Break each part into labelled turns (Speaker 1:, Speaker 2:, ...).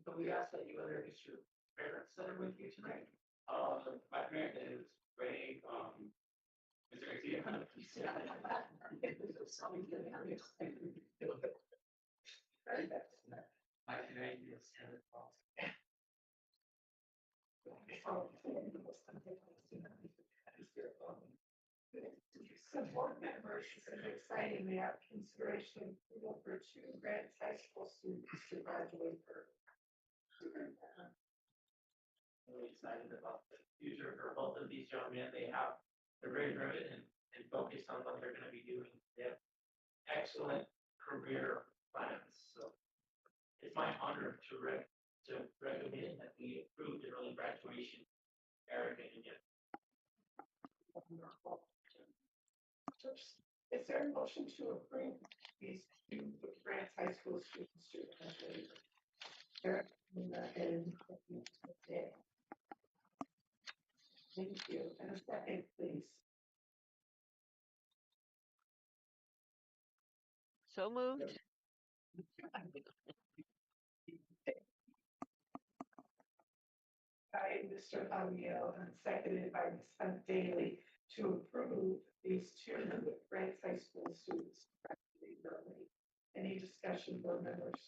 Speaker 1: but we ask that you introduce your parents that are with you tonight. My parent is Ray, Mr. Garcia. My parent is Santa Claus.
Speaker 2: Some board members, it's exciting, we have consideration for two grants high school students to graduate for.
Speaker 1: Really excited about the future for both of these young men. They're very driven and focused on what they're going to be doing. They have excellent career plans. So it's my honor to recommend that we approve the early graduation, Eric and Ian.
Speaker 2: Is there a motion to approve these two grants high school students to graduate? Eric and Dave. Thank you. And a second, please.
Speaker 3: So moved.
Speaker 2: By Mr. Javier and seconded by Ms. Hunt Daly to approve these two grants high school students to graduate early. Any discussion, board members?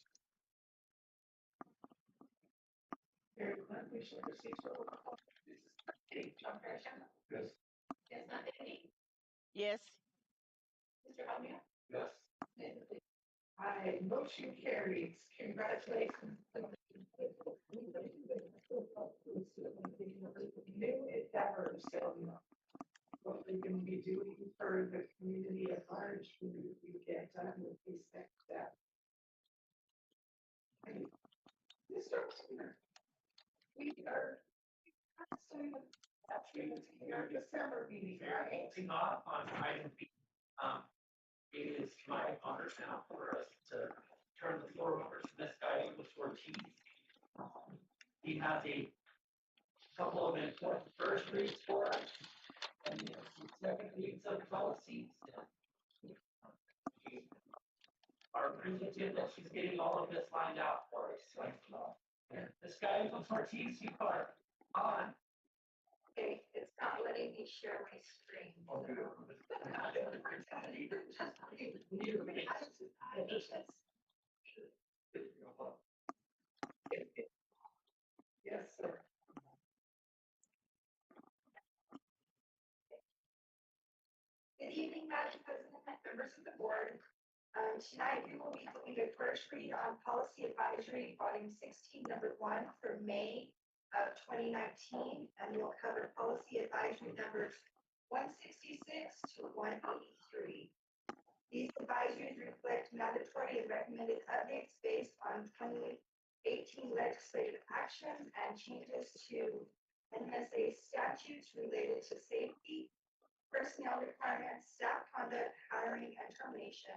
Speaker 2: Very Glenn, we shall proceed to roll call. John Gresham.
Speaker 1: Yes.
Speaker 2: Yes, not Danny.
Speaker 3: Yes.
Speaker 2: Mr. Javier.
Speaker 1: Yes.
Speaker 2: Aye, motion carries. Congratulations. New endeavors, so what we're going to be doing for the community at large, we get done with these next steps. Mr. Turner, we are actually our December meeting, right?
Speaker 1: Holding off on item B. It is my honor now for us to turn the floor over to this guy, English Ortiz. He has a couple of important first reads for us, and some second reads of policies. Our appreciative that she's getting all of this lined out for us. This guy, English Ortiz, you are on.
Speaker 2: Okay, it's not letting me share my screen. Yes, sir. Good evening, Madam President, members of the board. Tonight we will be doing a first read on policy advisory, volume 16, number 1 for May of 2019, and we'll cover policy advisory numbers 166 to 183. These advisories reflect mandatory and recommended updates based on 2018 legislative actions and changes to NSA statutes related to safety, personnel requirements, staff conduct, hiring, and termination.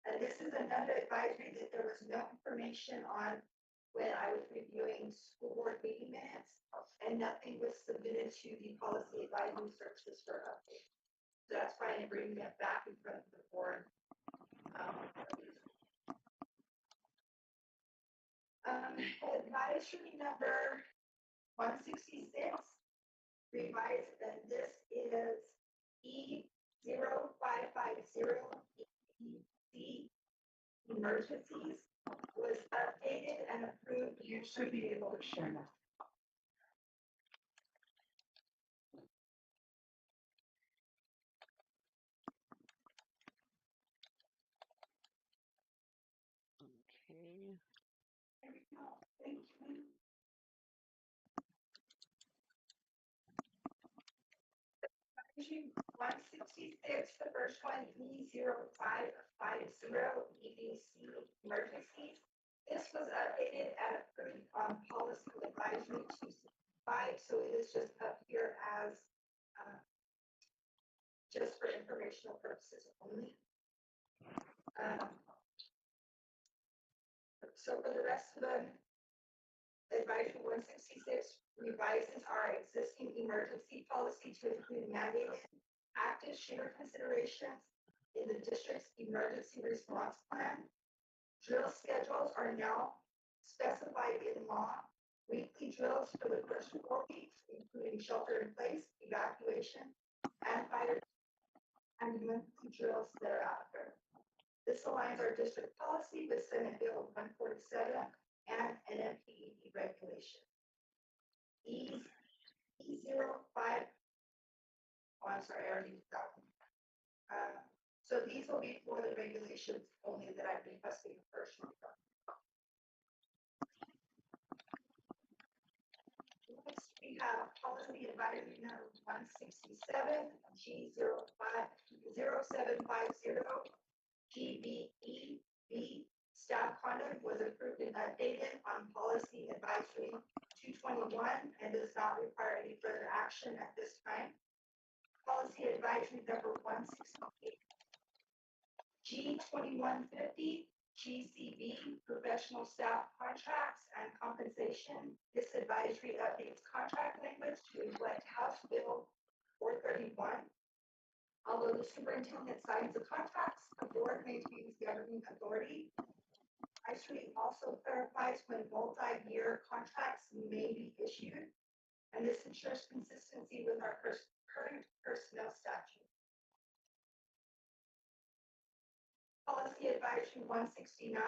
Speaker 2: And this is another advisory that there was no information on when I was reviewing school board meeting minutes, and nothing was submitted to the policy advisory services for update. So that's why I'm bringing it back in front of the board. Advisory number 166, revised, and this is E0550 EC emergencies, was updated and approved. You should be able to share now.
Speaker 3: Okay.
Speaker 2: There we go. Thank you. Advisory 166, the first one, E0550 EDC emergencies. This was updated and approved on policy advisory 265, so it is just up here as just for informational purposes only. So for the rest of the advisory 166 revises our existing emergency policy to include mandated active shooter considerations in the district's emergency response plan. Drill schedules are now specified in law. Weekly drills for the first 4 weeks, including shelter in place, evacuation, and fire, and monthly drills thereafter. This aligns our district policy with Senate Bill 147 and NMPED regulation. E05. Oh, I'm sorry, I already did that one. So these will be for the regulations only that I've been requesting first. Next, we have policy advisory number 167, G0750, GBEB. Staff conduct was approved and updated on policy advisory 221 and does not require any further action at this time. Policy advisory number 168, G2150, GCB, professional staff contracts and compensation. This advisory updates contract language to reflect House Bill 431. Although the superintendent signs the contracts, the board maintains governing authority. Advisory also clarifies when multi-year contracts may be issued, and this ensures consistency with our current personnel statute. Policy advisory 169,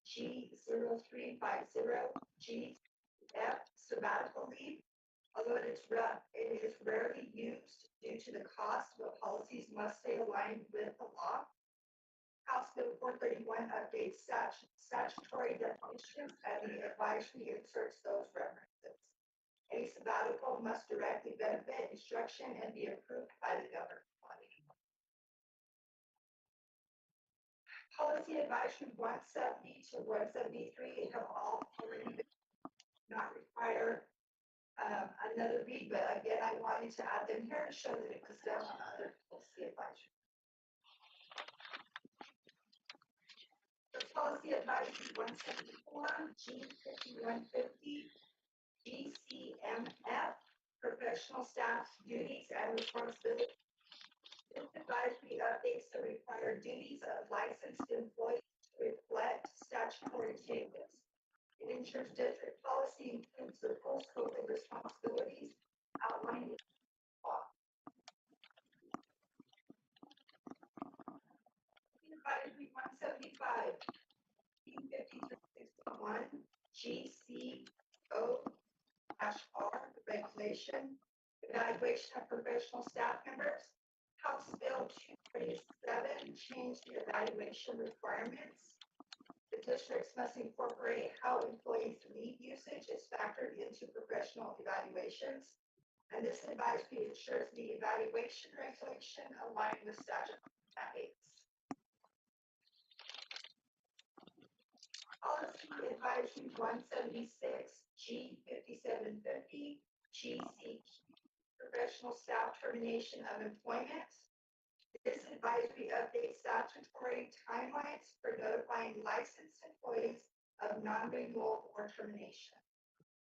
Speaker 2: G0350, GF, sabbatical leave. Although it is rarely used due to the cost, but policies must stay aligned with the law. House Bill 431 updates statutory definitions, and the advisory inserts those references. A sabbatical must directly benefit instruction and be approved by the governing body. Policy advisory 170 to 173 have all already been not require another read, but again, I wanted to add them here to show that it was done on other policy advisory. The policy advisory 174, G5150, GCMF, professional staff duties and responsibilities. This advisory updates the required duties of licensed employees to reflect statutory changes. It ensures district policy includes the full scope of responsibilities outlined in law. Advisory 175, P5361, GCO-R regulation, evaluation of professional staff members. House Bill 247 changed the evaluation requirements. The districts must incorporate how employees' leave usage is factored into professional evaluations, and this advisory ensures the evaluation regulation aligned with statutory mandates. Policy advisory 176, G5750, GCQ, professional staff termination of employment. This advisory updates statutory timelines for notifying licensed employees of non-renewal or termination.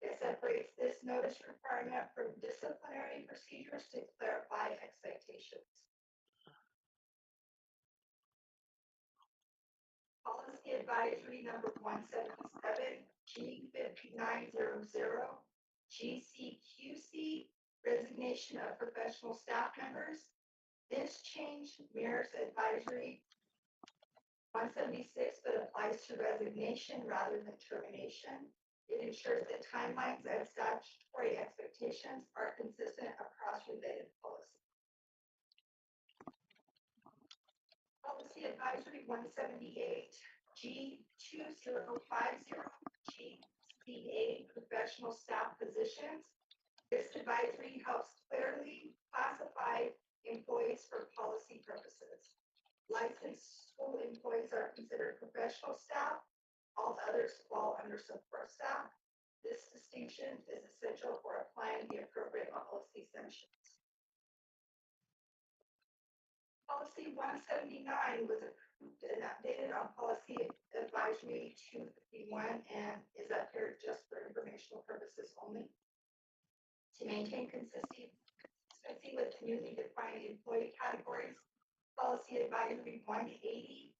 Speaker 2: It separates this notice requirement from disciplinary procedures to clarify expectations. Policy advisory number 177, G5900, GCQC, resignation of professional staff members. This change mirrors advisory 176, but applies to resignation rather than termination. It ensures that timelines and statutory expectations are consistent across related policies. Policy advisory 178, G2050, GCA, professional staff positions. This advisory helps clearly classify employees for policy purposes. Licensed school employees are considered professional staff. All others fall under support staff. This distinction is essential for applying the appropriate policy sanctions. Policy 179 was approved and updated on policy advisory 251 and is up here just for informational purposes only. To maintain consistency with the newly defined employee categories, policy advisory 180,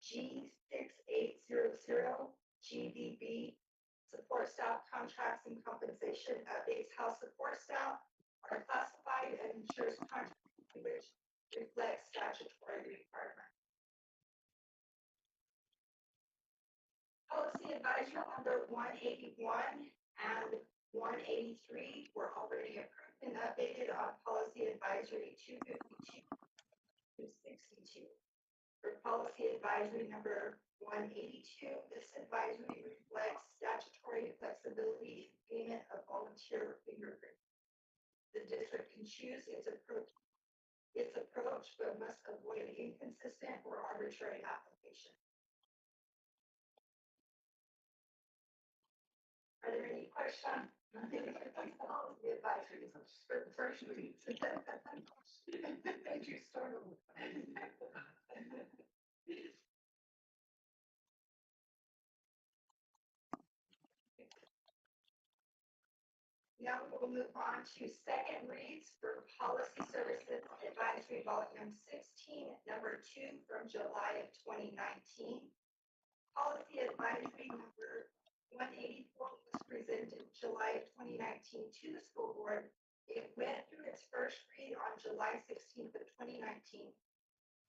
Speaker 2: G6800, GDB, Support staff contracts and compensation updates. How support staff are classified and ensures contract which reflects statutory requirement. Policy advisory number 181 and 183 were already approved and updated on policy advisory 252 to 62. For policy advisory number 182, this advisory reflects statutory flexibility in payment of volunteer fingerprint. The district can choose its approach, but must avoid inconsistent or arbitrary application. Are there any questions? Policy advisories for the first read. Thank you, started with. Now we'll move on to second reads for Policy Services Advisory Volume 16, number 2 from July of 2019. Policy Advisory number 184 was presented July of 2019 to the school board. It went through its first read on July 16th of 2019.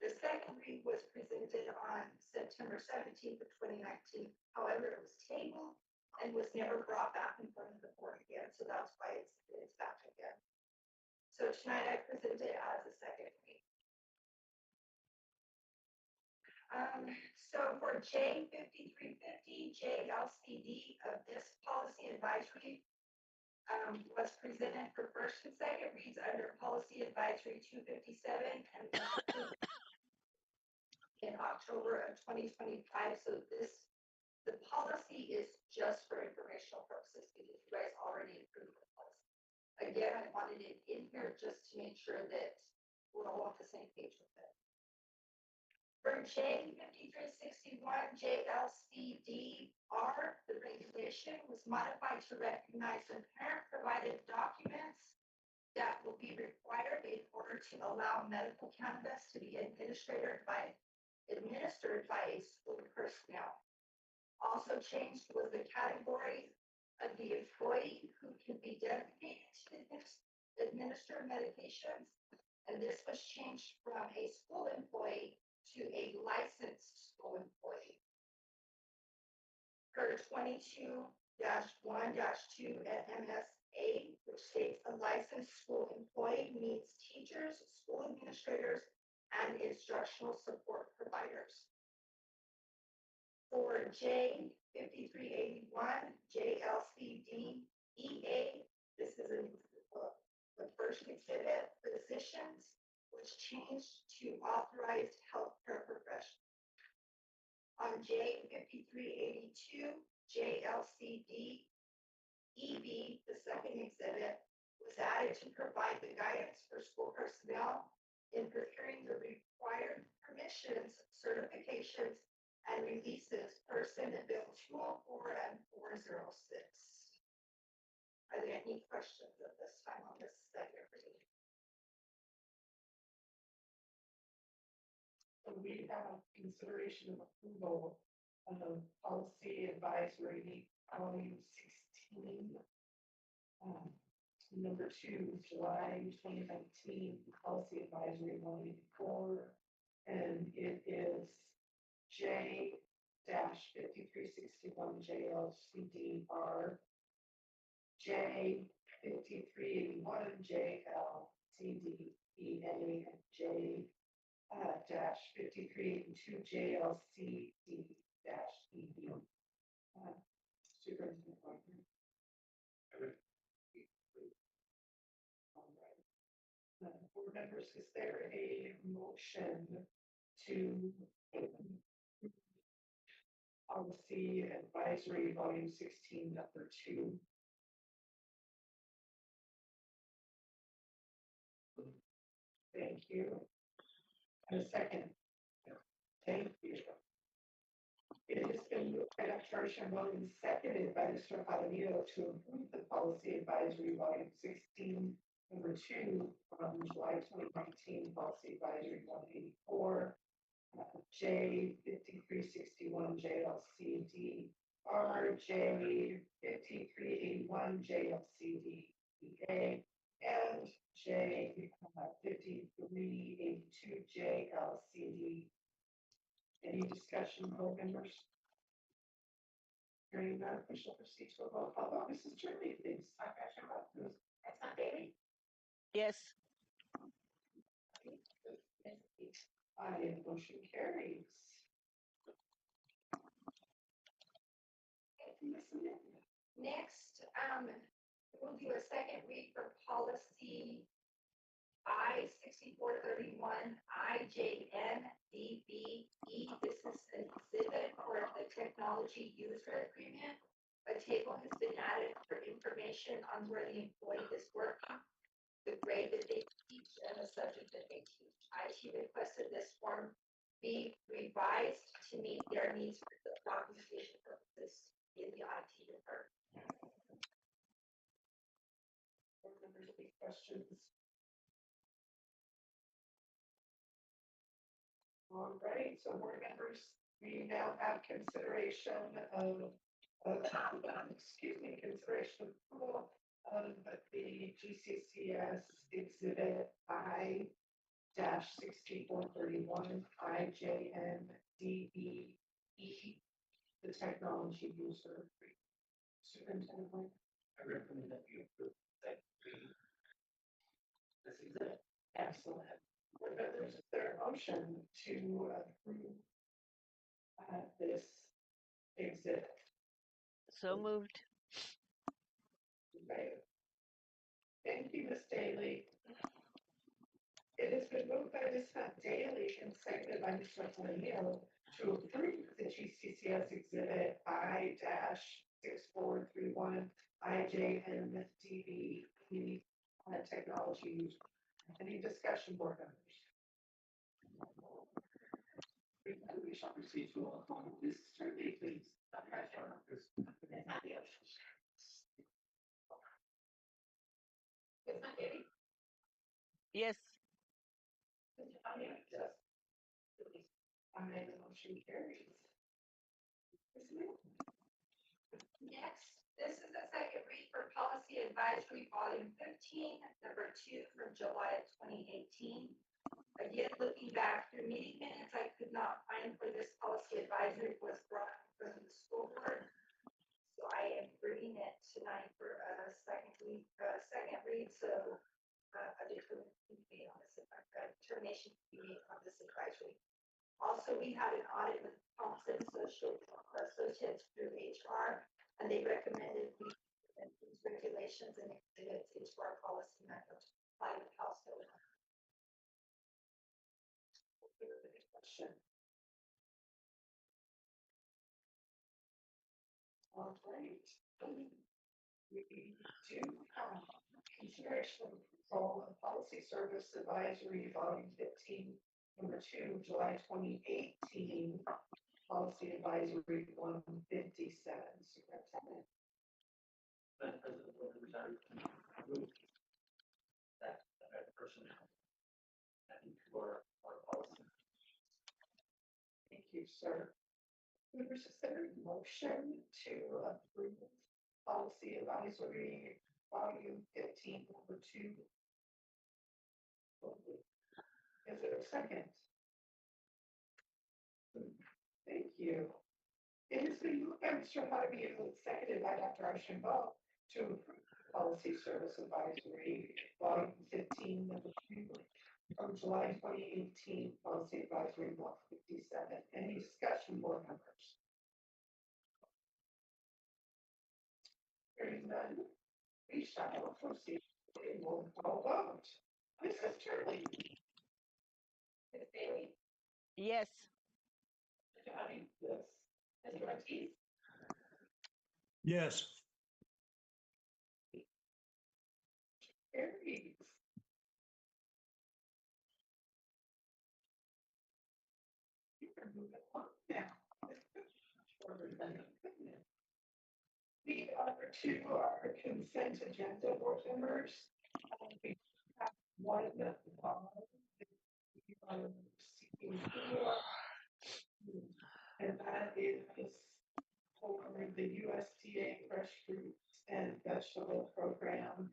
Speaker 2: The second read was presented on September 17th of 2019. However, it was tabled and was never brought back in front of the board again. So that's why it's back again. So tonight I present it as a second read. So for J5350, JLCD of this policy advisory was presented for first and second reads under policy advisory 257 and in October of 2025. So the policy is just for informational purposes because you guys already approved the policy. Again, I wanted it in here just to make sure that we're all on the same page with it. For J5361 JLCDR, the regulation was modified to recognize the parent-provided documents that will be required in order to allow medical cannabis to be administered by a school personnel. Also changed was the category of the employee who can be designated to administer medications, and this was changed from a school employee to a licensed school employee. Per 22-1-2 at MSA, which states a licensed school employee means teachers, school administrators, and instructional support providers. For J5381, JLCD EA, this is the first exhibit, physicians, was changed to authorized healthcare professionals. On J5382, JLCD EB, the second exhibit, was added to provide the guidance for school personnel in preparing the required permissions, certifications, and releases per Senate Bill 204 and 406. Are there any questions at this time on this second reading?
Speaker 4: So we have consideration of approval of policy advisory volume 16. Number 2, July 2019, policy advisory 184, and it is J-5361 JLCDR, J5381 JLCDEA, and J-5382 JLCD-EB. Superintendent Wagner. All right. Board members, is there a motion to policy advisory volume 16 number 2? Thank you. And a second. Thank you. It has been moved by Dr. Archambault and seconded by Mr. Palomino to approve the policy advisory volume 16 number 2 from July 2019 policy advisory 184. J5361 JLCD RJ 5381 JLCDEA and J 5382 JLCD. Any discussion, board members? Hearing none, we shall proceed to a roll call vote. Mrs. Turley, please.
Speaker 2: That's not Bailey.
Speaker 3: Yes.
Speaker 4: Aye, motion carries.
Speaker 2: Next, we'll do a second read for policy I-6431 IJNDBE. This is an exhibit for the technology user agreement. A table has been added for information on where the employee is working, the grade that they teach, and the subject that they teach. IT requested this form be revised to meet their needs for the documentation purposes in the IT department.
Speaker 4: Board members, any questions? All right, so board members, we now have consideration of, consideration of approval of the GCCS exhibit I-6431 IJNDBE, the technology user. Superintendent White?
Speaker 1: I recommend that you approve that. This is it.
Speaker 4: Excellent. Board members, is there a motion to approve this exhibit?
Speaker 3: So moved.
Speaker 4: Right. Thank you, Ms. Daly. It has been moved by Ms. Daly and seconded by Mr. O'Neill to approve the GCCS exhibit I-6431 IJNDBE technology user. Any discussion, board members? We shall proceed to a vote. Mrs. Turley, please.
Speaker 2: It's not Bailey.
Speaker 3: Yes.
Speaker 4: Yes. The motion carries.
Speaker 2: Next, this is a second read for policy advisory volume 15, number 2 from July of 2018. Again, looking back through meeting minutes, I could not find where this policy advisory was brought from the school board. So I am bringing it tonight for a second read. So a determination to be made on this advisory. Also, we had an audit with Thompson Associates through HR, and they recommended we implement these regulations and exhibits into our policy manual to comply with House Bill.
Speaker 4: Question. All right. We do have consideration of approval of policy service advisory volume 15, number 2, July 2018, policy advisory 157. Superintendent.
Speaker 1: Madam President, board members, I approve that personnel and for policy.
Speaker 4: Thank you, sir. Members, is there a motion to approve policy advisory volume 15, number 2? Is there a second? Thank you. It has been moved by Mr. Harvey and seconded by Dr. Archambault to approve policy service advisory volume 15, number 2 from July 2018, policy advisory 157. Any discussion, board members? Hearing none, we shall proceed to a roll call vote. Mrs. Turley.
Speaker 2: Ms. Bailey.
Speaker 3: Yes.
Speaker 2: Mr. Johnny.
Speaker 4: Yes.
Speaker 2: Mr. Ortiz.
Speaker 5: Yes.
Speaker 4: Carries. You can move it on now. We are to our consent agenda, board members. We have one we are seeking for, and that is for the USDA Fresh Fruits and Vegetable Program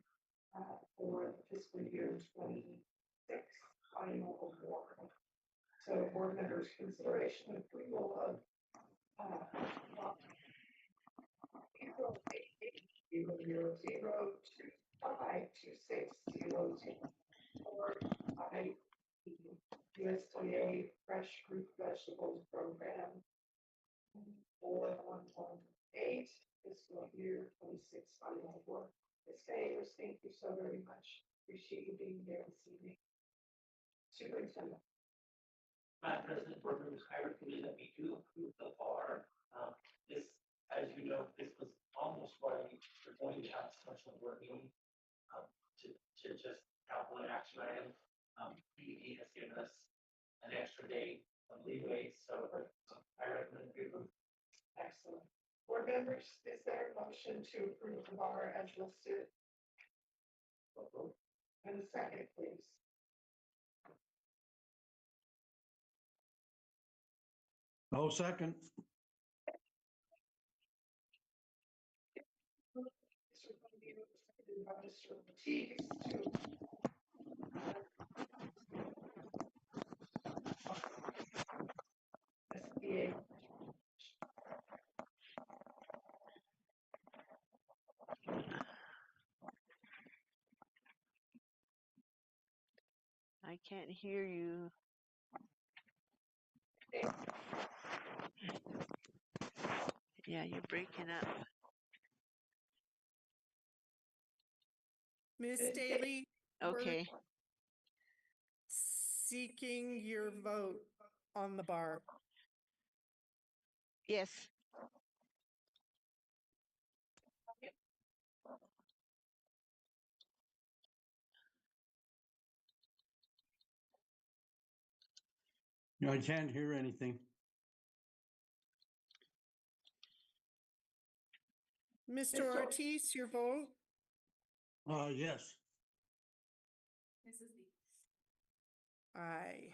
Speaker 4: for the fiscal year 26 final award. So board members, consideration and approval of April 800252600 USDA Fresh Fruit Vegetables Program 4118 fiscal year 26 final award. Ms. Ayers, thank you so very much. Appreciate you being here this evening. Superintendent.
Speaker 1: Madam President, board members, I recommend that we do approve the bar. This, as you know, this was almost why we're going to have a special board meeting, to just have one action item. PED has given us an extra day of leeway, so I recommend we approve.
Speaker 4: Excellent. Board members, is there a motion to approve the bar as listed? And a second, please.
Speaker 5: Oh, second.
Speaker 4: Mr. Bonino, seconded by Mr. Ortiz to SBA.
Speaker 3: I can't hear you. Yeah, you're breaking up.
Speaker 6: Miss Daly,
Speaker 3: Okay.
Speaker 6: seeking your vote on the bar.
Speaker 3: Yes.
Speaker 5: No, I can't hear anything.
Speaker 6: Mr. Ortiz, your vote?
Speaker 5: Yes.
Speaker 6: Aye.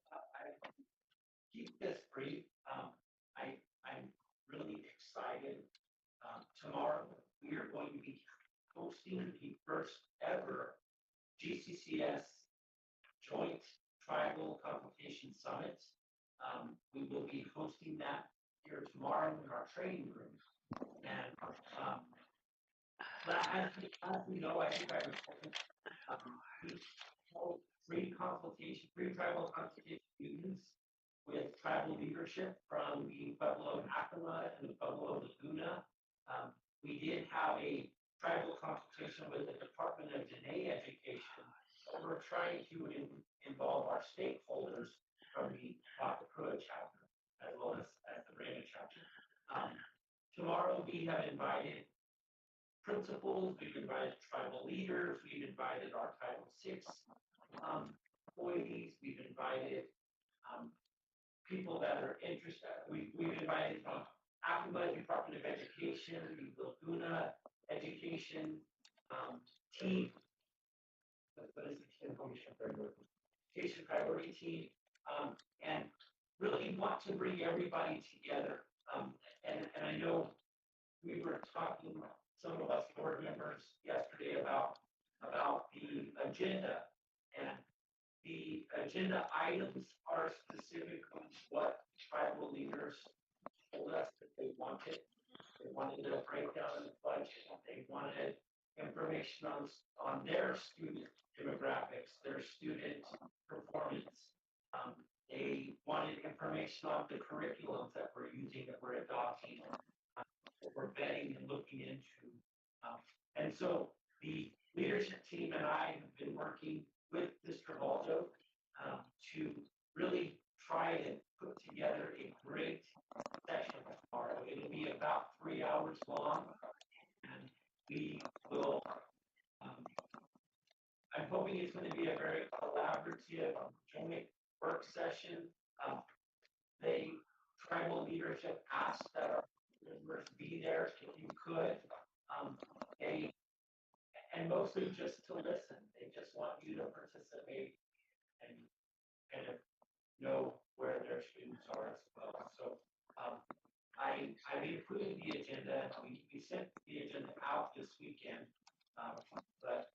Speaker 1: I keep this brief. I'm really excited. Tomorrow, we are going to be hosting the first ever GCCS Joint Tribal Consultation Summit. We will be hosting that here tomorrow in our training room. And as we know, I think I reported, we hold free tribal consultation meetings with tribal leadership from the Pueblo of Acoma and the Pueblo of Laguna. We did have a tribal consultation with the Department of Dene Education. We're trying to involve our stakeholders from the Wapakura chapter as well as the Rena chapter. Tomorrow we have invited principals, we've invited tribal leaders, we've invited our Title VI employees, we've invited people that are interested. We've invited from Acoma Department of Education, the Laguna Education team. What is the education priority team? And really want to bring everybody together. And I know we were talking, some of us board members yesterday about the agenda, and the agenda items are specifically what tribal leaders told us that they wanted. They wanted a breakdown of the budget. They wanted information on their student demographics, their student performance. They wanted information on the curriculums that we're using, that we're adopting, that we're vetting and looking into. And so the leadership team and I have been working with Mr. Waldo to really try and put together a great session tomorrow. It'll be about 3 hours long, and we will. I'm hoping it's going to be a very collaborative joint work session. The tribal leadership asked that our members be there if you could. And mostly just to listen. They they just want you to participate and kind of know where their students are as well. So, I've included the agenda, we sent the agenda out this weekend. But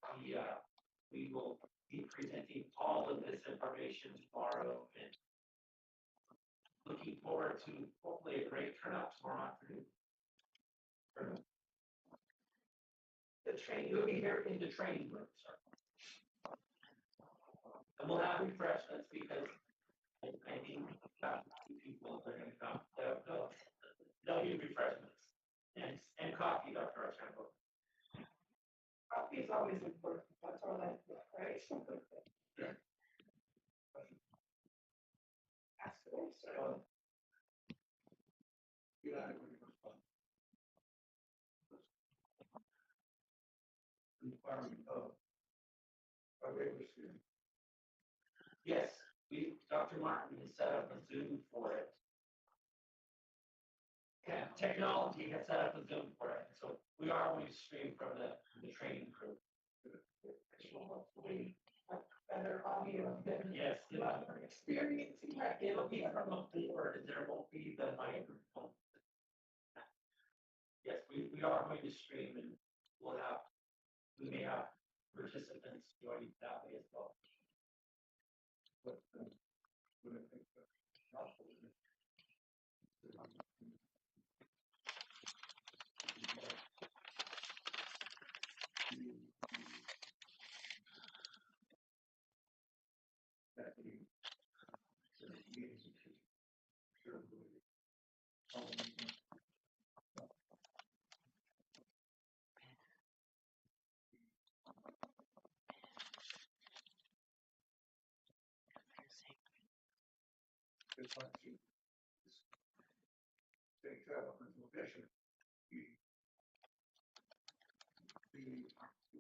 Speaker 1: we will be presenting all of this information tomorrow and looking forward to hopefully a great turnout tomorrow afternoon. The training, you'll be here in the training room, sir. And we'll have refreshments because I think people are gonna come, they'll need refreshments and coffee, Dr. Archambault.
Speaker 4: Coffee is always important, that's all I, right? Ask away, sir.
Speaker 1: Requirement of a regular student. Yes, Dr. Martin has set up a Zoom for it. Yeah, technology has set up a Zoom for it, so we are going to stream from the training crew.
Speaker 4: Hopefully, better audio than.
Speaker 1: Yes,
Speaker 4: Experiencing that.
Speaker 1: it'll be from a board, there won't be the microphone. Yes, we are going to stream and we may have participants joining that way as well.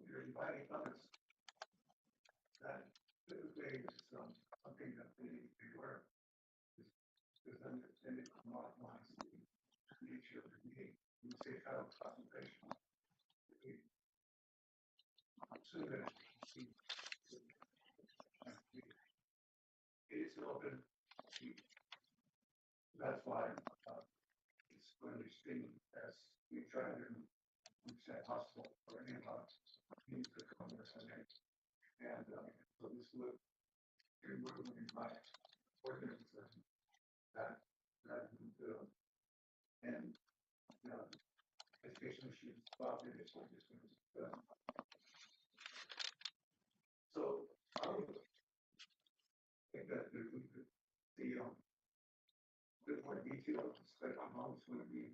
Speaker 7: You're inviting others. That typically is something that we need to be aware of. Because understanding models the nature of the meeting, we say kind of concentration. So that it is an open meeting. That's why it's going to be streamed as we try to make that possible for any of us needs to come to Sunday. And so this would invite organizers that we do. And education issues about the district. So I would think that we could see a bit more detail, especially on how it's going to be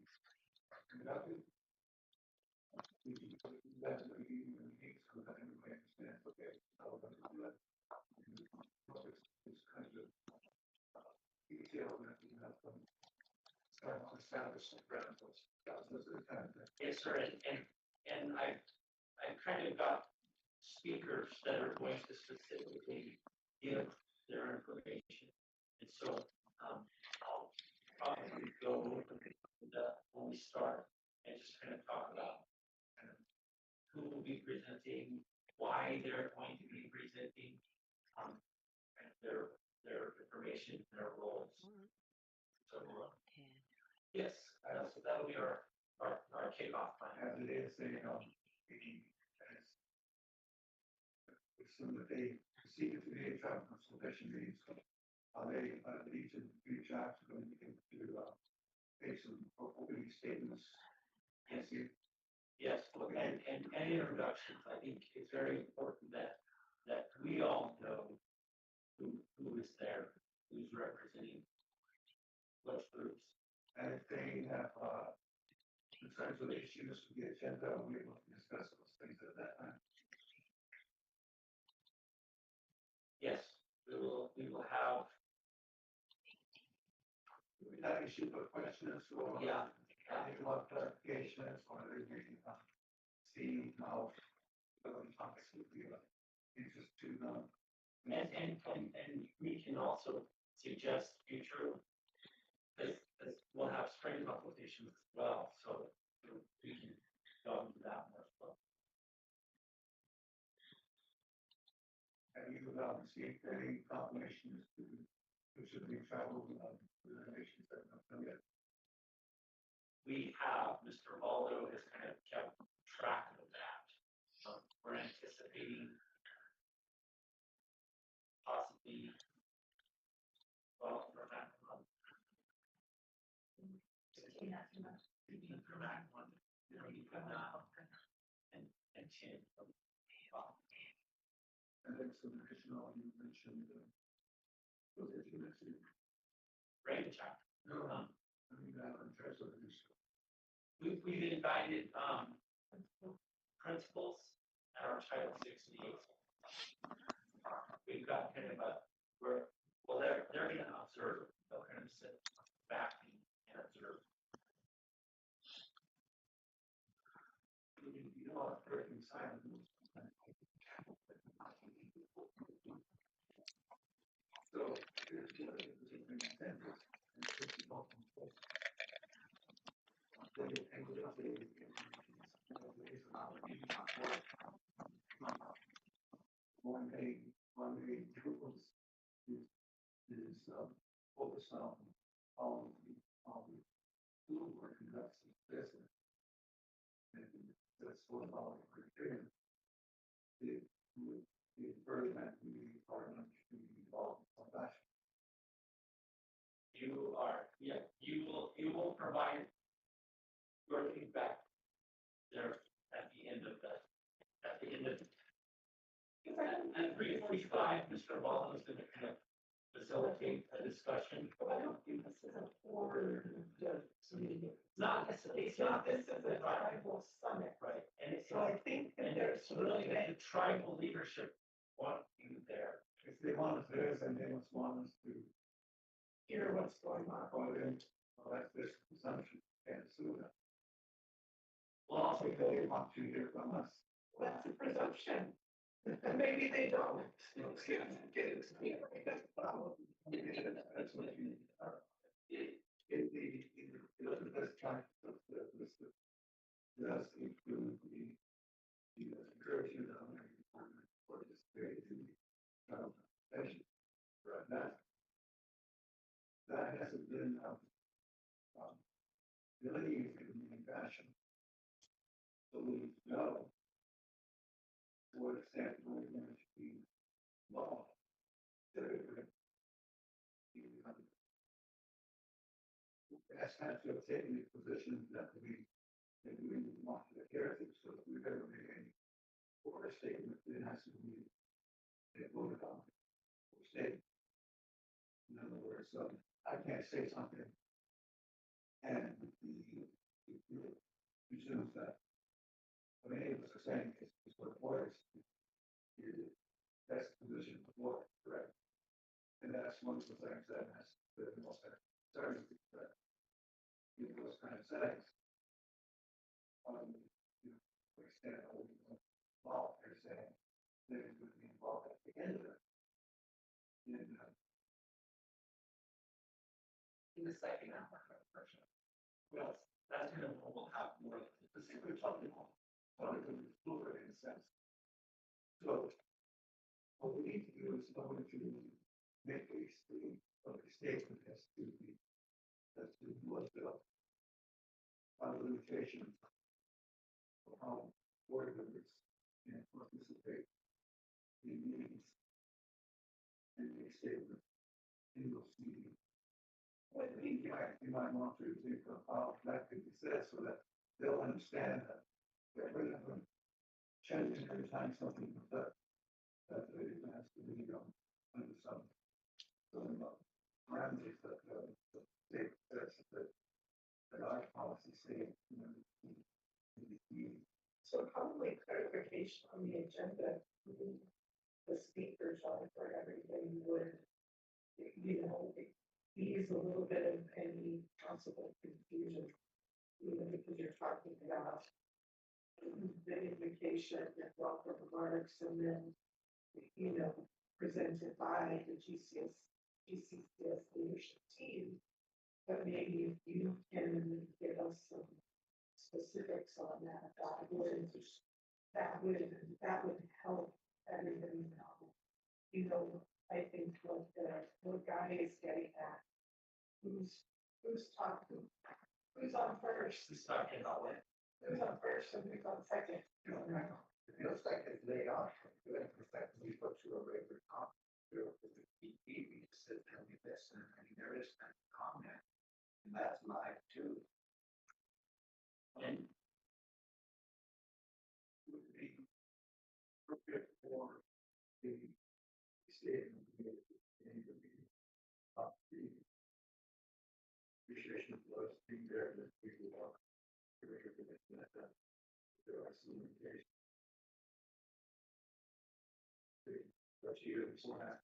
Speaker 7: conducted. That's what we need so that everybody understands, okay, how we're going to do that. It's kind of detail that we have to establish the principles.
Speaker 1: Yes, sir, and I kind of got speakers that are going to specifically give their information. And so I'll probably go over when we start and just kind of talk about who will be presenting, why they're going to be presenting, and their information, their roles. So yes, so that'll be our kickoff plan.
Speaker 7: As it is, some that they see it today, job consultation meetings, they each of the jobs are going to get to make some opening statements.
Speaker 1: Yes, yes, and introductions. I think it's very important that we all know who is there, who's representing which groups.
Speaker 7: And if they have concerns with issues with the agenda, we will discuss those things at that time.
Speaker 1: Yes, we will have.
Speaker 7: That issue of questions or they want clarifications or they may see how topics would be of interest to them.
Speaker 1: And we can also suggest future, because we'll have spring consultations as well, so we can go into that more as well.
Speaker 7: without receiving any confirmation as to who should be traveled, to the nations that have come yet.
Speaker 1: We have, Mr. Waldo has kind of kept track of that. We're anticipating possibly, well, for that month,
Speaker 2: 16 after month.
Speaker 1: for that one, we could not, and 10.
Speaker 7: And then some additional, you mentioned, what did you mention?
Speaker 1: Right, Chuck?
Speaker 7: No, I mean, in terms of this.
Speaker 1: We've invited, principals at our Title 68. We've got kind of they're gonna observe, they're gonna sit back and observe.
Speaker 7: You know, breaking silence. So, here's the examples. One main tools is focus on who conducts business. And that's what all we're doing. The further that we are not to be involved in that.
Speaker 1: You will provide your feedback there at the end of. At 3:45, Mr. Waldo is gonna kind of facilitate a discussion.
Speaker 4: But I don't think this is a board, meeting.
Speaker 1: Not
Speaker 4: This is a tribal summit.
Speaker 1: right, and it's,
Speaker 4: So I think that there's
Speaker 1: it's really the tribal leadership want you there.
Speaker 7: If they want us there, then they must want us to
Speaker 4: hear what's going on.
Speaker 7: go in, well, that's this presumption, and sue them.
Speaker 1: Well, also,
Speaker 7: If they want to hear from us.
Speaker 4: That's a presumption. And maybe they don't.
Speaker 7: That's what you need. This kind of this does include the encouragement of participating in the session. Right, that hasn't been really used in any fashion. So we know to what extent we're going to be law. That's kind of taking the position that we want to adhere to, so if we've ever made any or statement, it has to be voted on or stated. In other words, I can't say something and the presumes that what any of us are saying is what the board is that's the position of the board, correct? And that's one of the things that has the most concerning that those kind of settings. For example, law, they're saying they're going to be involved at the end of it.
Speaker 1: in the second hour version. Well, that's gonna, we'll have more, the secret talking about,
Speaker 7: Fluid in a sense. So, what we need to do is, in order to make a statement as to what the limitations of how board members can participate in meetings and make statements in those meetings. What you might want to think of how that could be said so that they'll understand that we're not going to change every time something comes up. That it has to be under some parameters that the state says that our policy state.
Speaker 4: So probably clarification on the agenda, the speakers on for everything would, ease a little bit of any possible confusion. Even because you're talking about the invocation and welcome remarks and then, presented by the GCCS leadership team. But maybe if you can give us some specifics on that, that would help everybody know you know, I think what Guy is getting at, who's talking, who's on first,
Speaker 1: Who's talking about what?
Speaker 4: who's on first and who's on second.
Speaker 7: You know, it feels like it's laid off, good, effectively put to a regular comp. You know, with the we just sit there and we listen, I mean, there is that comment, and that's live too.
Speaker 1: And
Speaker 7: Would be appropriate for the state and community, and it would be the appreciation for us being there, that we will walk. There are some limitations. But you, it's not,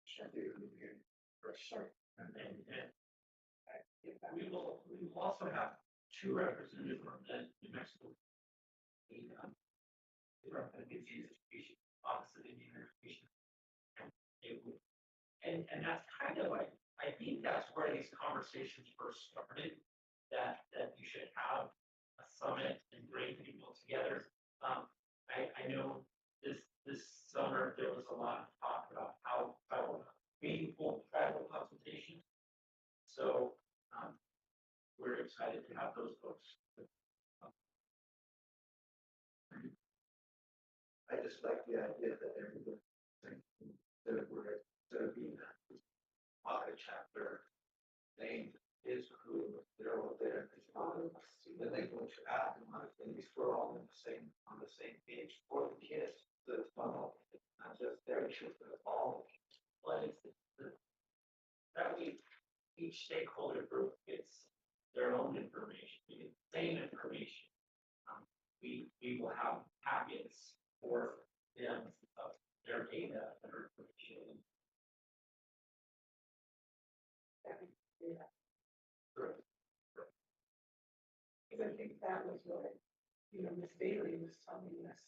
Speaker 7: should do it again, for sure.
Speaker 1: and we will also have two representatives from the New Mexico. The Department of Indian Education, Office of Indian Education. And that's kind of like, I think that's where these conversations first started, that you should have a summit and bring people together. I know this summer, there was a lot of talk about how meaningful tribal consultation. So, we're excited to have those folks.
Speaker 7: I just like the idea that everybody, that we're, instead of being a pocket chapter, name is who, they're all there, it's on, then they go to add, and I think we're all on the same page for the kids, the funnel, not just their kids, but all.
Speaker 1: But that way, each stakeholder group gets their own information, we get the same information. We will have packets for them of their data, their information.
Speaker 4: Because I think that was what, you know, Miss Bailey was telling us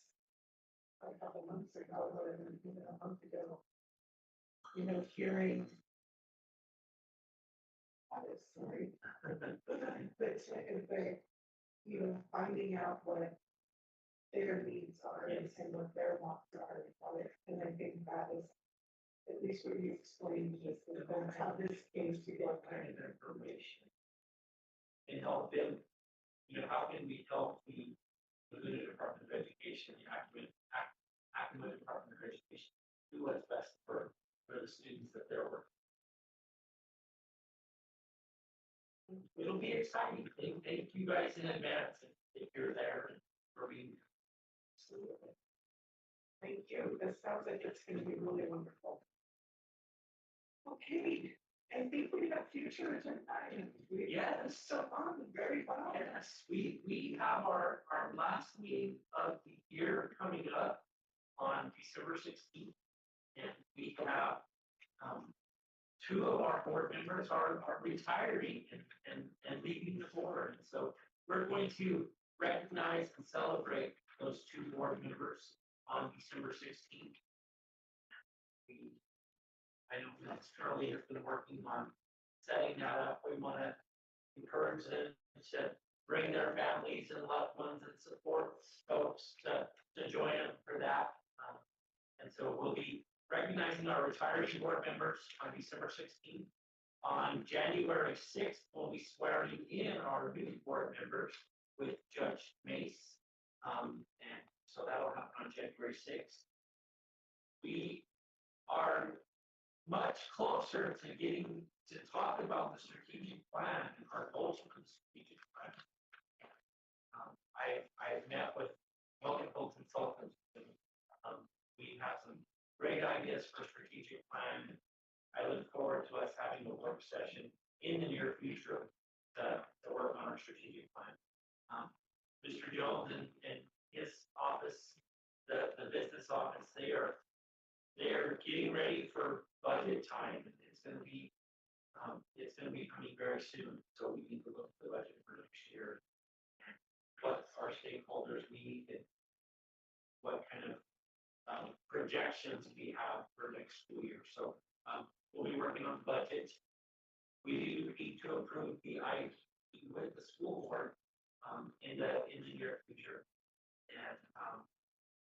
Speaker 4: a couple months ago, or even a month ago. You know, hearing. Sorry. But if they, you know, finding out what their needs are and what their wants are, and I think that is, at least what you explained, just that's how this came together.
Speaker 1: What kind of information? And help them, you know, how can we help the Department of Education, the academic Department of Education, do what's best for the students that they're working. It'll be exciting. Thank you guys in advance if you're there for being. Absolutely.
Speaker 4: Thank you. This sounds like it's going to be really wonderful. Okay, I think we have future agenda items.
Speaker 1: Yes.
Speaker 4: So fun, very fun.
Speaker 1: Yes, we have our last meeting of the year coming up on December 16th. And we have two of our board members are retiring and leaving the board. And so we're going to recognize and celebrate those two board members on December 16th. I know Ms. Curley has been working on setting that up. We want to encourage them to bring their families and loved ones and support folks to join them for that. And so we'll be recognizing our retiring board members on December 16th. On January 6th, we'll be swearing in our new board members with Judge Mace. And so that'll happen on January 6th. We are much closer to getting to talk about the strategic plan, our goals for the strategic plan. I've met with multiple consultants. We have some great ideas for strategic plan. I look forward to us having a work session in the near future to work on our strategic plan. Mr. Jones and his office, the business office, they are getting ready for budget time. It's going to be coming very soon. So we need to look at the budget for next year, what our stakeholders need, and what kind of projections we have for next school year. So we'll be working on budget. We do need to approve the IEP with the school board in the near future. And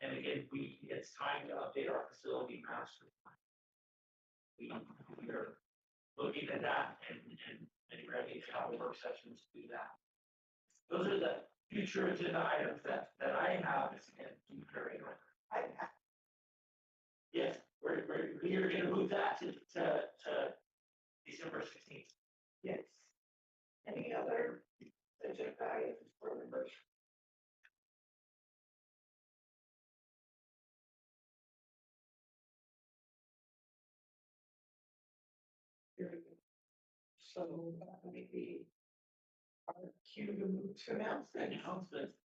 Speaker 1: And again, it's time to update our facility master plan. We are looking at that and ready to have a work session to do that. Those are the future agenda items that I have and keep carrying on. Yes, we're gonna move that to December 16th.
Speaker 4: Yes. Any other agenda items for members? Very good. So maybe our cue to move to announcements.
Speaker 1: Announcements.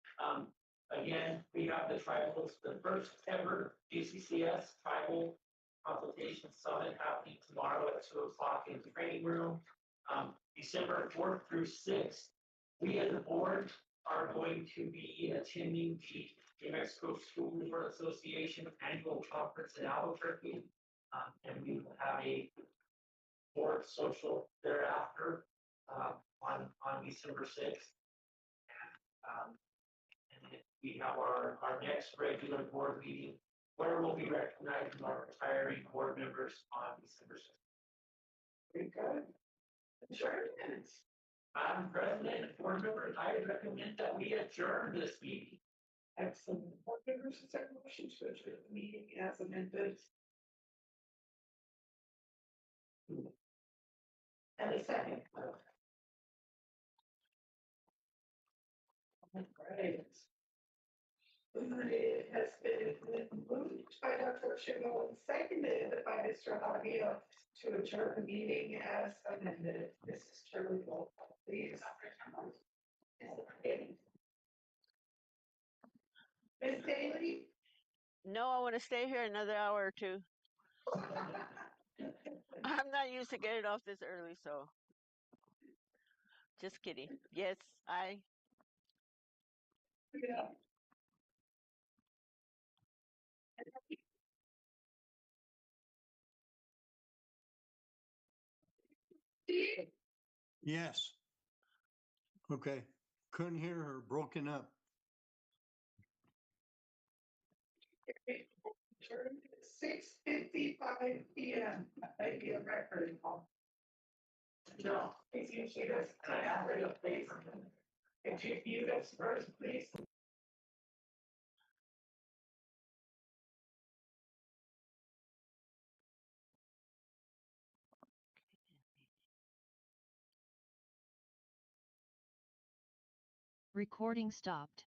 Speaker 1: Again, we have the tribals, the first ever GCCS tribal consultation summit happening tomorrow at 2:00 in the training room. December 4th through 6th, we as a board are going to be attending the New Mexico School Board Association annual conference in Albuquerque. And we will have a board social thereafter, on December 6th. And then we have our next regular board meeting where we'll be recognizing our retiring board members on December 6th.
Speaker 4: Very good. Adjournment.
Speaker 1: Madam President and board members, I recommend that we adjourn this meeting.
Speaker 4: Excellent. Board members, is there a motion to adjourn the meeting as amended? And a second. Right. It has been moved by Dr. Schimmel and seconded by Mr. Jaramillo to adjourn the meeting as amended. This is Shirley Wolf, please. Ms. Daly?
Speaker 3: No, I want to stay here another hour or two. I'm not used to getting off this early, so. Just kidding. Yes, I.
Speaker 4: Yeah.
Speaker 5: Yes. Okay. Couldn't hear her, broken up.
Speaker 4: 6:55 p.m. Maybe a record.
Speaker 1: No,
Speaker 4: Please usually this. Can I have it, please? If you view this first, please.
Speaker 8: Recording stopped.